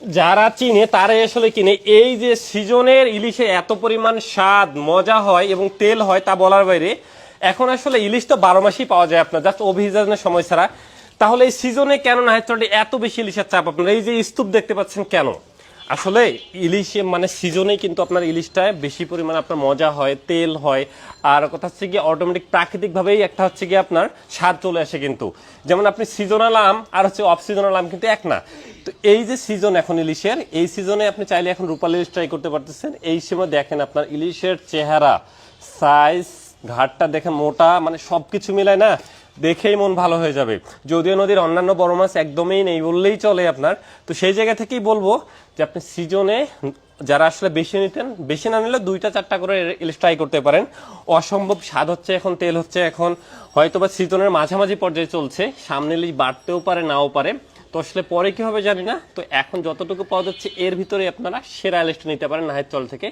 যারা চিনে তারাই আসলে কিনে। এই যে সিজনের ইলিশে এত পরিমাণ স্বাদ মজা হয় এবং তেল হয় তা বলার বাইরে। এখন আসলে ইলিশ তো 12 মাসই পাওয়া যায় আপনার, জাস্ট অভিযানের সময় ছাড়া। তাহলে এই সিজনে কেন নাহের চরে এত বেশি ইলিশের চাপ আপনার? এই যে স্তূপ দেখতে পাচ্ছেন কেন? আসলে ইলিশে মানে সিজনেই কিন্তু আপনার ইলিশটায় বেশি পরিমাণে আপনার মজা হয়, তেল হয়। আর কথা হচ্ছে গিয়ে অটোমেটিক প্রাকৃতিকভাবেই একটা হচ্ছে গিয়ে আপনার স্বাদ চলে আসে কিন্তু। যেমন আপনি সিজনাল আম আর হচ্ছে অফ সিজনাল আম কিন্তু এক না। তো এই যে সিজন এখন ইলিশের, এই সিজনে আপনি চাইলে এখন রূপালী ইলিশ ট্রাই করতে পারতেছেন। এই সময় দেখেন আপনার ইলিশের চেহারা, সাইজ, ঘাটটা দেখেন মোটা, মানে সবকিছু মিলায় না দেখেই মন ভালো হয়ে যাবে। যদিও নদীর অন্যান্য বড় মাছ একদমই নেই বললেই চলে আপনার। তো সেই জায়গা থেকেই বলবো যে আপনি সিজনে যারা আসলে বেশি নিতেন, বেশি না নিলে 2টা 4টা করে ইলিশ ট্রাই করতে পারেন। অসম্ভব স্বাদ হচ্ছে এখন, তেল হচ্ছে এখন। হয়তোবা সিজনের মাঝামাঝি পর্যায়ে চলছে, সামনে ইলিশ বাড়তেও পারে নাও পারে। তো আসলে পরে কি হবে জানি না। তো এখন যতটুকু পাওয়া যাচ্ছে এর ভিতরে আপনারা সেরা ইলিশটা নিতে পারেন নাহের চল থেকে।